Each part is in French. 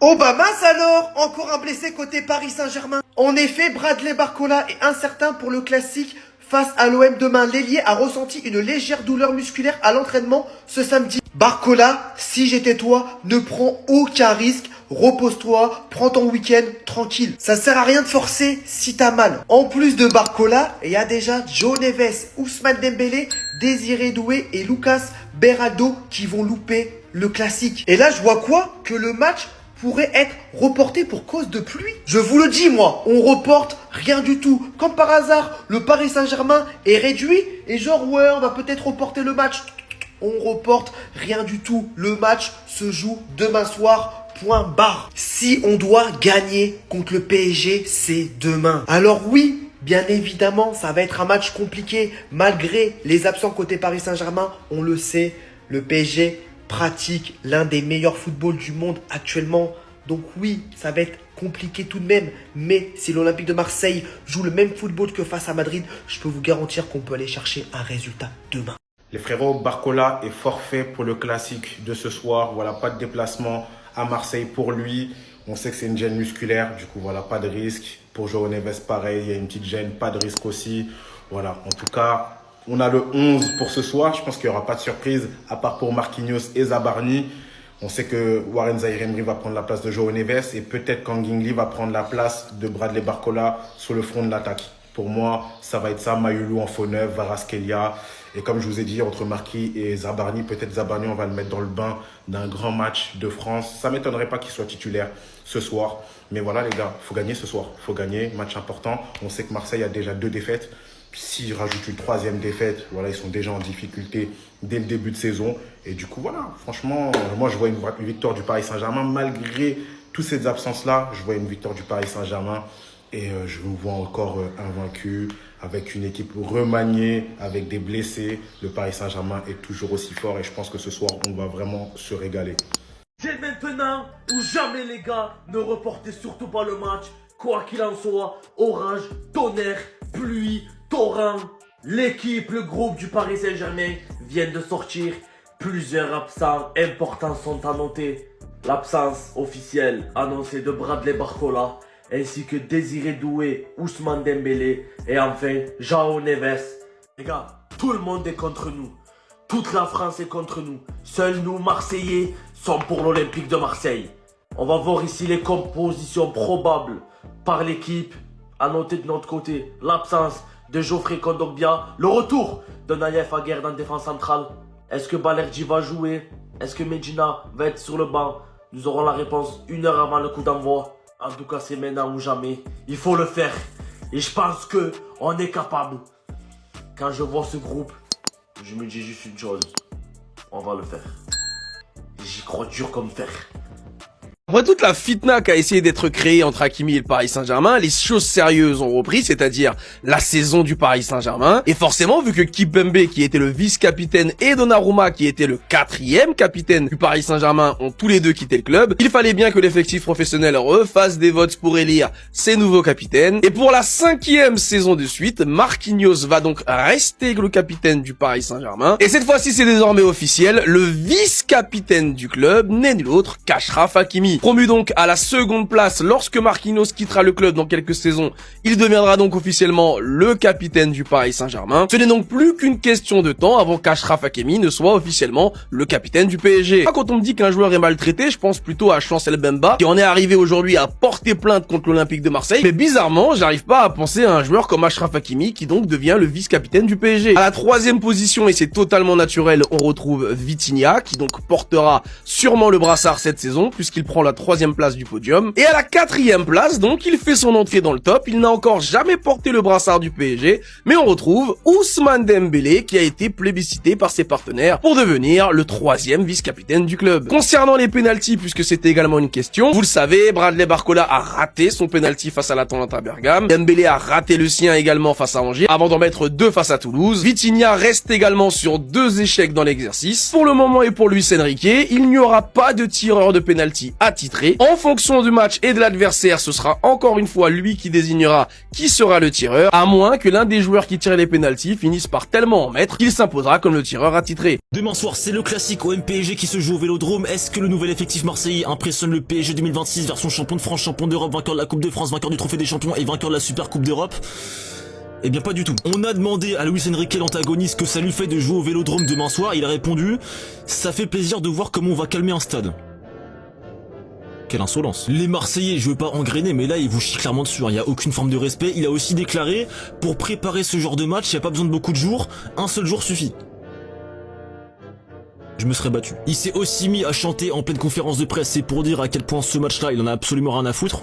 Oh bah mince alors, encore un blessé côté Paris Saint-Germain. En effet, Bradley Barcola est incertain pour le classique face à l'OM demain. L'ailier a ressenti une légère douleur musculaire à l'entraînement ce samedi. Barcola, si j'étais toi, ne prends aucun risque. Repose-toi, prends ton week-end tranquille. Ça sert à rien de forcer si t'as mal. En plus de Barcola, il y a déjà Joe Neves, Ousmane Dembélé, Désiré Doué et Lucas Beraldo qui vont louper le classique. Et là, je vois quoi? Que le match pourrait être reporté pour cause de pluie. Je vous le dis moi, on reporte rien du tout. Comme par hasard, le Paris Saint-Germain est réduit et genre ouais, on va peut-être reporter le match. On reporte rien du tout. Le match se joue demain soir. Point barre. Si on doit gagner contre le PSG, c'est demain. Alors oui, bien évidemment, ça va être un match compliqué. Malgré les absents côté Paris Saint-Germain, on le sait, le PSG pratique l'un des meilleurs footballs du monde actuellement. Donc oui, ça va être compliqué tout de même. Mais si l'Olympique de Marseille joue le même football que face à Madrid, je peux vous garantir qu'on peut aller chercher un résultat demain. Les frérots, Barcola est forfait pour le classique de ce soir. Voilà, pas de déplacement à Marseille pour lui. On sait que c'est une gêne musculaire, du coup, voilà, pas de risque. Pour João Neves, pareil, il y a une petite gêne, pas de risque aussi. Voilà, en tout cas, on a le 11 pour ce soir. Je pense qu'il n'y aura pas de surprise, à part pour Marquinhos et Zabarni. On sait que Warren Zaïre-Emery va prendre la place de João Neves et peut-être qu'Anguingli va prendre la place de Bradley Barcola sur le front de l'attaque. Pour moi, ça va être ça, Mayulu en faux neuf, Kvaratskhelia. Et comme je vous ai dit, entre Marquis et Zabarni, peut-être Zabarni, on va le mettre dans le bain d'un grand match de France. Ça ne m'étonnerait pas qu'il soit titulaire ce soir. Mais voilà les gars, il faut gagner ce soir. Il faut gagner, match important. On sait que Marseille a déjà 2 défaites. S'ils rajoutent une 3e défaite, voilà, ils sont déjà en difficulté dès le début de saison. Et du coup, voilà, franchement, moi je vois une victoire du Paris Saint-Germain. Malgré toutes ces absences-là, je vois une victoire du Paris Saint-Germain. Et je vous vois encore invaincu, avec une équipe remaniée, avec des blessés. Le Paris Saint-Germain est toujours aussi fort et je pense que ce soir, on va vraiment se régaler. C'est maintenant ou jamais les gars, ne reportez surtout pas le match. Quoi qu'il en soit, orage, tonnerre, pluie, torrent. L'équipe, le groupe du Paris Saint-Germain viennent de sortir. Plusieurs absents importants sont à noter. L'absence officielle annoncée de Bradley Barcola, ainsi que Désiré Doué, Ousmane Dembélé et enfin João Neves. Les gars, tout le monde est contre nous. Toute la France est contre nous. Seuls nous, Marseillais, sommes pour l'Olympique de Marseille. On va voir ici les compositions probables par l'équipe. À noter de notre côté, l'absence de Geoffrey Kondogbia, le retour de Naïef Aguerd en défense centrale. Est-ce que Balerdi va jouer? Est-ce que Medina va être sur le banc? Nous aurons la réponse 1 heure avant le coup d'envoi. En tout cas, c'est maintenant ou jamais. Il faut le faire. Et je pense que on est capable. Quand je vois ce groupe, je me dis juste une chose. On va le faire. J'y crois dur comme fer. Après toute la fitna qui a essayé d'être créée entre Hakimi et le Paris Saint-Germain, les choses sérieuses ont repris, c'est-à-dire la saison du Paris Saint-Germain. Et forcément, vu que Kimpembe, qui était le vice-capitaine, et Donnarumma, qui était le 4e capitaine du Paris Saint-Germain, ont tous les deux quitté le club, il fallait bien que l'effectif professionnel refasse des votes pour élire ses nouveaux capitaines. Et pour la 5e saison de suite, Marquinhos va donc rester le capitaine du Paris Saint-Germain. Et cette fois-ci, c'est désormais officiel, le vice-capitaine du club n'est nul autre qu'Achraf Hakimi. Promu donc à la 2e place lorsque Marquinhos quittera le club dans quelques saisons, il deviendra donc officiellement le capitaine du Paris Saint-Germain. Ce n'est donc plus qu'une question de temps avant qu'Achraf Hakimi ne soit officiellement le capitaine du PSG. Quand on me dit qu'un joueur est maltraité, je pense plutôt à Chancel Mbemba, qui en est arrivé aujourd'hui à porter plainte contre l'Olympique de Marseille. Mais bizarrement, j'arrive pas à penser à un joueur comme Achraf Hakimi, qui donc devient le vice-capitaine du PSG. À la 3e position, et c'est totalement naturel, on retrouve Vitinha, qui donc portera sûrement le brassard cette saison, puisqu'il prend la 3e place du podium. Et à la 4e place, donc, il fait son entrée dans le top. Il n'a encore jamais porté le brassard du PSG, mais on retrouve Ousmane Dembélé, qui a été plébiscité par ses partenaires pour devenir le 3e vice-capitaine du club. Concernant les pénaltys, puisque c'était également une question, vous le savez, Bradley Barcola a raté son pénalty face à l'Atalanta Bergame. Dembélé a raté le sien également face à Angers, avant d'en mettre 2 face à Toulouse. Vitinha reste également sur 2 échecs dans l'exercice. Pour le moment et pour Luis Enrique, il n'y aura pas de tireur de pénalty à attitré. En fonction du match et de l'adversaire, ce sera encore une fois lui qui désignera qui sera le tireur, à moins que l'un des joueurs qui tire les pénaltys finisse par tellement en mettre qu'il s'imposera comme le tireur attitré. Demain soir, c'est le classique au MPSG qui se joue au Vélodrome. Est-ce que le nouvel effectif marseillais impressionne le PSG 2026, version champion de France, champion d'Europe, vainqueur de la Coupe de France, vainqueur du Trophée des Champions et vainqueur de la Super Coupe d'Europe? Eh bien pas du tout. On a demandé à Luis Enrique, l'antagoniste, que ça lui fait de jouer au Vélodrome demain soir. Il a répondu: ça fait plaisir de voir comment on va calmer un stade. Quelle insolence. Les Marseillais, je veux pas engrainer, mais là ils vous chient clairement dessus, il y a aucune forme de respect. Il a aussi déclaré: pour préparer ce genre de match, il n'y a pas besoin de beaucoup de jours, un seul jour suffit. Je me serais battu. Il s'est aussi mis à chanter en pleine conférence de presse, c'est pour dire à quel point ce match-là, il en a absolument rien à foutre.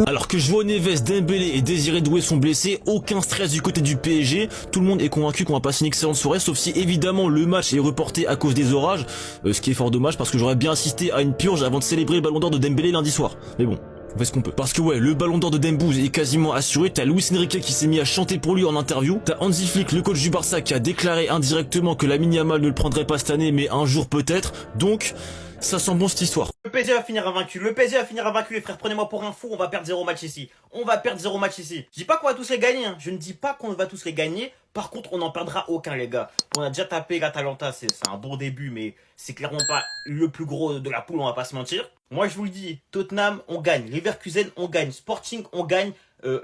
Alors que João Neves, Dembélé et Désiré Doué sont blessés, aucun stress du côté du PSG, tout le monde est convaincu qu'on va passer une excellente soirée, sauf si évidemment le match est reporté à cause des orages, ce qui est fort dommage parce que j'aurais bien assisté à une purge avant de célébrer le ballon d'or de Dembélé lundi soir. Mais bon, on fait ce qu'on peut. Parce que ouais, le ballon d'or de Dembouz est quasiment assuré, t'as Luis Enrique qui s'est mis à chanter pour lui en interview, t'as Hansi Flick, le coach du Barça, qui a déclaré indirectement que Lamine Yamal ne le prendrait pas cette année, mais un jour peut-être, donc ça sent bon cette histoire. Le PSG va finir invaincu, le PSG va finir invaincu les frères, prenez-moi pour un fou, on va perdre 0 match ici. On va perdre 0 match ici. Je dis pas qu'on va tous les gagner, hein. Je ne dis pas qu'on va tous les gagner, par contre on n'en perdra aucun les gars. On a déjà tapé l'Atalanta, c'est un bon début, mais c'est clairement pas le plus gros de la poule, on va pas se mentir. Moi je vous le dis, Tottenham on gagne, Leverkusen on gagne, Sporting on gagne,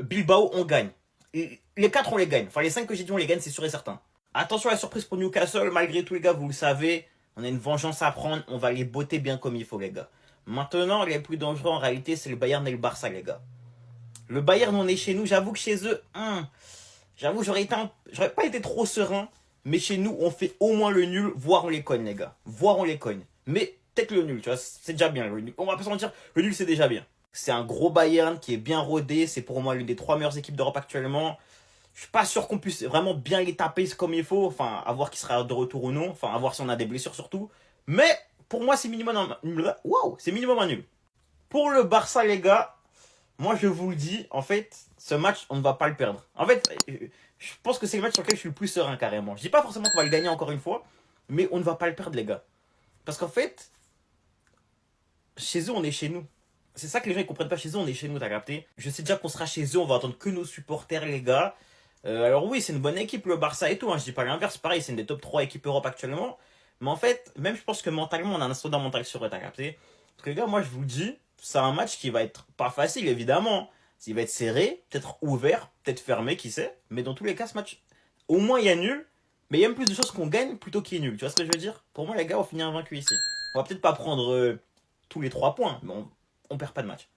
Bilbao on gagne. Et les 4 on les gagne, enfin les 5 que j'ai dit on les gagne, c'est sûr et certain. Attention à la surprise pour Newcastle, malgré tout les gars, vous le savez. On a une vengeance à prendre, on va les botter bien comme il faut les gars. Maintenant, les plus dangereux en réalité, c'est le Bayern et le Barça les gars. Le Bayern, on est chez nous, j'avoue que chez eux, j'avoue j'aurais pas été trop serein, mais chez nous, on fait au moins le nul, voire on les cogne les gars. Voire on les cogne. Mais peut-être le nul, tu vois, c'est déjà bien le nul. On va pas se mentir, le nul c'est déjà bien. C'est un gros Bayern qui est bien rodé, c'est pour moi l'une des 3 meilleures équipes d'Europe actuellement. Je suis pas sûr qu'on puisse vraiment bien les taper comme il faut, enfin, à voir qui sera de retour ou non, enfin, à voir si on a des blessures surtout. Mais, pour moi, c'est minimum un nul. Waouh, c'est minimum un nul. Pour le Barça, les gars, moi, je vous le dis, en fait, ce match, on ne va pas le perdre. En fait, je pense que c'est le match sur lequel je suis le plus serein, carrément. Je dis pas forcément qu'on va le gagner encore une fois, mais on ne va pas le perdre, les gars. Parce qu'en fait, chez eux, on est chez nous. C'est ça que les gens ne comprennent pas. Chez eux, on est chez nous, t'as capté? Je sais déjà qu'on sera chez eux, on va attendre que nos supporters, les gars. Alors oui, c'est une bonne équipe le Barça et tout, hein, je dis pas l'inverse, pareil, c'est une des top 3 équipes Europe actuellement. Mais en fait, même je pense que mentalement, on a un ascendant mental sur eux, t'as capté? Parce que les gars, moi je vous le dis, c'est un match qui va être pas facile évidemment. Il va être serré, peut-être ouvert, peut-être fermé, qui sait. Mais dans tous les cas, ce match, au moins il y a nul, mais il y a même plus de choses qu'on gagne plutôt qu'il y ait nul. Tu vois ce que je veux dire? Pour moi les gars, on va finir invaincu ici. On va peut-être pas prendre tous les 3 points, mais on perd pas de match.